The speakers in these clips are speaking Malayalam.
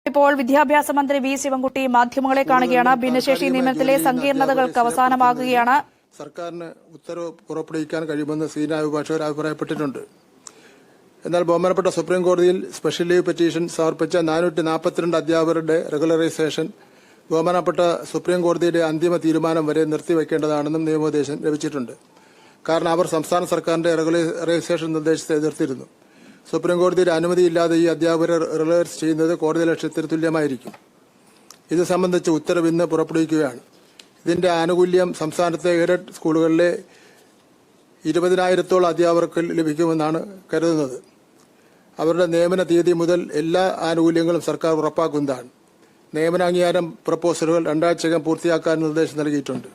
ഇപ്പോൾ വിദ്യാഭ്യാസ മന്ത്രി വി ശിവൻകുട്ടി മാധ്യമങ്ങളെ കാണുകയാണ്. ഭിന്നശേഷി നിയമനത്തിലെ സങ്കീർണതകൾക്ക് അവസാനമാകുകയാണ്. സർക്കാരിന് ഉത്തരവ് പുറപ്പെടുവിക്കാൻ കഴിയുമെന്ന് സീനിയർ അഭിഭാഷകർ അഭിപ്രായപ്പെട്ടിട്ടുണ്ട്. എന്നാൽ ബഹുമാനപ്പെട്ട സുപ്രീം കോടതിയിൽ സ്പെഷ്യൽ ലീവ് പെറ്റീഷൻ സമർപ്പിച്ച 442 അധ്യാപകരുടെ റെഗുലറൈസേഷൻ ബഹുമാനപ്പെട്ട സുപ്രീം കോടതിയുടെ അന്തിമ തീരുമാനം വരെ നിർത്തിവെക്കേണ്ടതാണെന്നും നിയമോപദേശം ലഭിച്ചിട്ടുണ്ട്. കാരണം അവർ സംസ്ഥാന സർക്കാരിന്റെ റെഗുലറൈസേഷൻ നിർദ്ദേശത്തെ എതിർത്തിരുന്നു. സുപ്രീം കോടതിയുടെ അനുമതിയില്ലാതെ ഈ അധ്യാപകരെ റെഗുലറൈസ് ചെയ്യുന്നത് കോടതി ലക്ഷ്യത്തിന് തുല്യമായിരിക്കും. ഇത് സംബന്ധിച്ച് ഉത്തരവ് ഇന്ന് പുറപ്പെടുവിക്കുകയാണ്. ഇതിന്റെ ആനുകൂല്യം സംസ്ഥാനത്തെ എയ്ഡഡ് സ്കൂളുകളിലെ 20,000-ഓളം അധ്യാപകർക്ക് ലഭിക്കുമെന്നാണ് കരുതുന്നത്. അവരുടെ നിയമന തീയതി മുതൽ എല്ലാ ആനുകൂല്യങ്ങളും സർക്കാർ ഉറപ്പാക്കുന്നതാണ്. നിയമനാംഗീകാരം പ്രപ്പോസലുകൾ 2 ആഴ്ചക്കകം പൂർത്തിയാക്കാൻ നിർദ്ദേശം നൽകിയിട്ടുണ്ട്.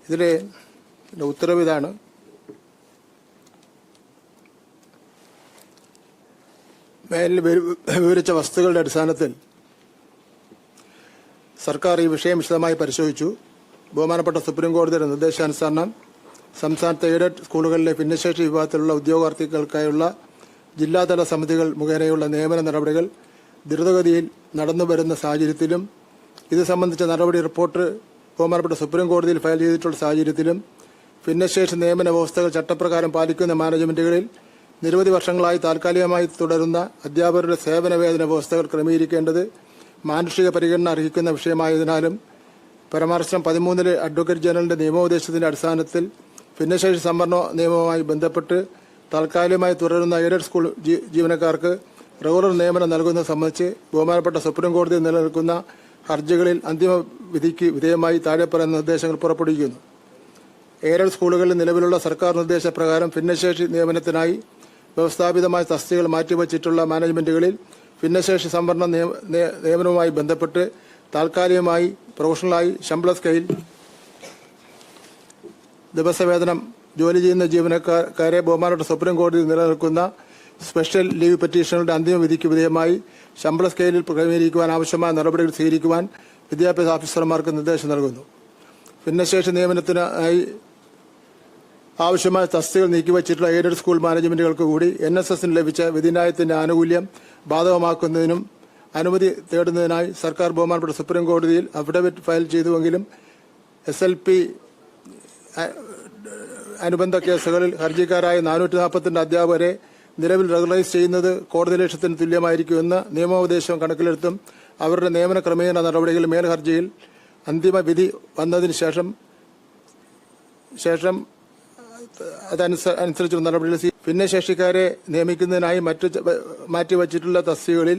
ഇതിലെ ഉത്തരവ് ഇതാണ്. മേലിൽ വിവരിച്ച വസ്തുക്കളുടെ അടിസ്ഥാനത്തിൽ സർക്കാർ ഈ വിഷയം വിശദമായി പരിശോധിച്ചു. ബഹുമാനപ്പെട്ട സുപ്രീം കോടതിയുടെ നിർദ്ദേശാനുസരണം സംസ്ഥാനത്തെ എയ്ഡഡ് സ്കൂളുകളിലെ ഭിന്നശേഷി വിഭാഗത്തിലുള്ള ഉദ്യോഗാർത്ഥികൾക്കായുള്ള ജില്ലാതല സമിതികൾ മുഖേനയുള്ള നിയമന നടപടികൾ ദ്രുതഗതിയിൽ നടന്നുവരുന്ന സാഹചര്യത്തിലും ഇത് സംബന്ധിച്ച നടപടി റിപ്പോർട്ട് ബഹുമാനപ്പെട്ട സുപ്രീം കോടതിയിൽ ഫയൽ ചെയ്തിട്ടുള്ള സാഹചര്യത്തിലും ഭിന്നശേഷി നിയമന വ്യവസ്ഥകൾ ചട്ടപ്രകാരം പാലിക്കുന്ന മാനേജ്മെന്റുകളിൽ നിരവധി വർഷങ്ങളായി താൽക്കാലികമായി തുടരുന്ന അധ്യാപകരുടെ സേവന വേതന വ്യവസ്ഥകൾ ക്രമീകരിക്കേണ്ടത് മാനുഷിക പരിഗണന അർഹിക്കുന്ന വിഷയമായതിനാലും പരാമർശം 13 അഡ്വക്കേറ്റ് ജനറലിന്റെ നിയമോപദേശത്തിന്റെ അടിസ്ഥാനത്തിൽ ഭിന്നശേഷി സംവരണ നിയമവുമായി ബന്ധപ്പെട്ട് താൽക്കാലികമായി തുടരുന്ന എയ്ഡഡ് സ്കൂൾ ജീവനക്കാർക്ക് റെഗുലർ നിയമനം നൽകുന്നത് സംബന്ധിച്ച് ബഹുമാനപ്പെട്ട സുപ്രീം കോടതിയിൽ നിലനിൽക്കുന്ന ഹർജികളിൽ അന്തിമ വിധിക്ക് വിധേയമായി താഴെ പറയുന്ന നിർദ്ദേശങ്ങൾ പുറപ്പെടുവിക്കുന്നു. എയ്ഡഡ് സ്കൂളുകളിൽ നിലവിലുള്ള സർക്കാർ നിർദ്ദേശപ്രകാരം ഭിന്നശേഷി നിയമനത്തിനായി വ്യവസ്ഥാപിതമായ തസ്തികകൾ മാറ്റിവച്ചിട്ടുള്ള മാനേജ്മെന്റുകളിൽ ഭിന്നശേഷി സംവരണ നിയമനവുമായി ബന്ധപ്പെട്ട് താൽക്കാലികമായി പ്രൊഫഷണലായി ശമ്പള സ്കെയിൽ ദിവസവേതനം ജോലി ചെയ്യുന്ന ജീവനക്കാരെ ബഹുമാനപ്പെട്ട സുപ്രീം കോടതിയിൽ നിലനിൽക്കുന്ന സ്പെഷ്യൽ ലീവ് പെറ്റീഷനുകളുടെ അന്തിമ വിധിക്ക് വിധേയമായി ശമ്പള സ്കെയിലിൽ ക്രമീകരിക്കുവാൻ ആവശ്യമായ നടപടികൾ സ്വീകരിക്കുവാൻ വിദ്യാഭ്യാസ ഓഫീസർമാർക്ക് നിർദ്ദേശം നൽകുന്നു. ഭിന്നശേഷി നിയമനത്തിനായി ആവശ്യമായ തസ്തികകൾ നീക്കിവച്ചിട്ടുള്ള എയ്ഡഡ് സ്കൂൾ മാനേജ്മെന്റുകൾക്ക് കൂടി NSSന് ലഭിച്ച വിധിന്യായത്തിന്റെ ആനുകൂല്യം ബാധകമാക്കുന്നതിനും അനുമതി തേടുന്നതിനായി സർക്കാർ ബഹുമാനപ്പെട്ട സുപ്രീം കോടതിയിൽ അഫിഡവിറ്റ് ഫയൽ ചെയ്തുവെങ്കിലും SLP അനുബന്ധ കേസുകളിൽ ഹർജിക്കാരായ 442 അധ്യാപകരെ നിലവിൽ റെഗുലറൈസ് ചെയ്യുന്നത് കോടതി ലക്ഷ്യത്തിന് തുല്യമായിരിക്കുമെന്ന് നിയമോപദേശം കണക്കിലെടുത്തും അവരുടെ നിയമന ക്രമീകരണ നടപടികൾ മേൽ ഹർജിയിൽ അന്തിമ വിധി വന്നതിന് ശേഷം അതനുസരിച്ചുള്ള നടപടികൾ ഭിന്നശേഷിക്കാരെ നിയമിക്കുന്നതിനായി മാറ്റിവച്ചിട്ടുള്ള തസ്തികകളിൽ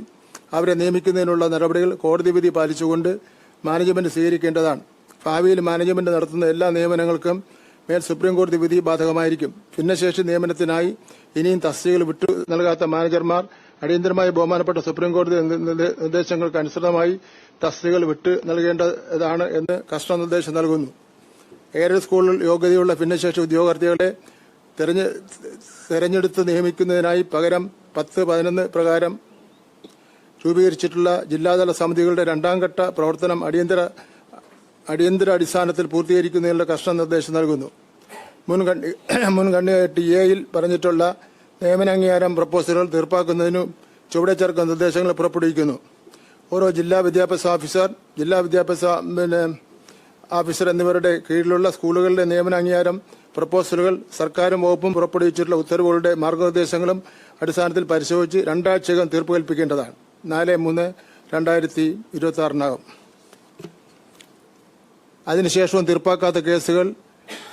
അവരെ നിയമിക്കുന്നതിനുള്ള നടപടികൾ കോടതി വിധി പാലിച്ചുകൊണ്ട് മാനേജ്മെന്റ് സ്വീകരിക്കേണ്ടതാണ്. ഭാവിയിൽ മാനേജ്മെന്റ് നടത്തുന്ന എല്ലാ നിയമനങ്ങൾക്കും മേൽ സുപ്രീം കോടതി വിധി ബാധകമായിരിക്കും. ഭിന്നശേഷി നിയമനത്തിനായി ഇനിയും തസ്തികകൾ വിട്ടു നൽകാത്ത മാനേജർമാർ അടിയന്തരമായി ബഹുമാനപ്പെട്ട സുപ്രീം കോടതി നിർദ്ദേശങ്ങൾക്ക് അനുസൃതമായി തസ്തികകൾ വിട്ടു നൽകേണ്ടതാണ് എന്ന് കർശന നിർദ്ദേശം നൽകുന്നു. എയ്ഡഡ് സ്കൂളിൽ യോഗ്യതയുള്ള ഭിന്നശേഷി ഉദ്യോഗാർത്ഥികളെ തെരഞ്ഞെടുത്ത് നിയമിക്കുന്നതിനായി പകരം 10-11 പ്രകാരം രൂപീകരിച്ചിട്ടുള്ള ജില്ലാതല സമിതികളുടെ 2ാം ഘട്ട പ്രവർത്തനം അടിയന്തര അടിസ്ഥാനത്തിൽ പൂർത്തീകരിക്കുന്നതിനുള്ള കർശന നിർദ്ദേശം നൽകുന്നു. മുൻഗണനയായിട്ട് എയിൽ പറഞ്ഞിട്ടുള്ള നിയമനാംഗീകാരം പ്രപ്പോസലുകൾ തീർപ്പാക്കുന്നതിനും ചുവടെ ചേർക്കുന്ന നിർദ്ദേശങ്ങൾ പുറപ്പെടുവിക്കുന്നു. ഓരോ ജില്ലാ വിദ്യാഭ്യാസ ഓഫീസർ, ജില്ലാ വിദ്യാഭ്യാസ ഓഫീസർ എന്നിവരുടെ കീഴിലുള്ള സ്കൂളുകളിലെ നിയമനാംഗീകാരം പ്രപ്പോസലുകൾ സർക്കാരും വകുപ്പും പുറപ്പെടുവിച്ചിട്ടുള്ള ഉത്തരവുകളുടെ മാർഗനിർദ്ദേശങ്ങളും അടിസ്ഥാനത്തിൽ പരിശോധിച്ച് 2 ആഴ്ചക്കകം തീർപ്പ് കൽപ്പിക്കേണ്ടതാണ്. 4/3/2026 അതിനുശേഷവും തീർപ്പാക്കാത്ത കേസുകൾ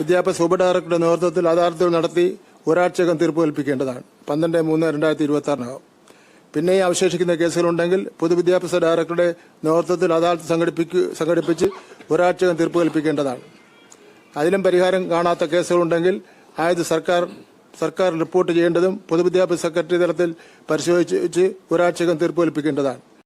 വിദ്യാഭ്യാസ ഉപഡയറക്ടറുടെ നേതൃത്വത്തിൽ അദാലത്തുകൾ നടത്തി 1 ആഴ്ചക്കകം തീർപ്പ് കൽപ്പിക്കേണ്ടതാണ്. 12/3/2026 പിന്നെയും അവശേഷിക്കുന്ന കേസുകളുണ്ടെങ്കിൽ പൊതുവിദ്യാഭ്യാസ ഡയറക്ടറുടെ നേതൃത്വത്തിൽ അദാലത്ത് സംഘടിപ്പിച്ച് 1 ആഴ്ചക്കകം തീർപ്പ് കൽപ്പിക്കേണ്ടതാണ്. അതിലും പരിഹാരം കാണാത്ത കേസുകളുണ്ടെങ്കിൽ ആയത് സർക്കാർ റിപ്പോർട്ട് ചെയ്യേണ്ടതും പൊതുവിദ്യാഭ്യാസ സെക്രട്ടറി തലത്തിൽ പരിശോധിച്ച് 1 ആഴ്ചക്കകം തീർപ്പ് കൽപ്പിക്കേണ്ടതാണ്.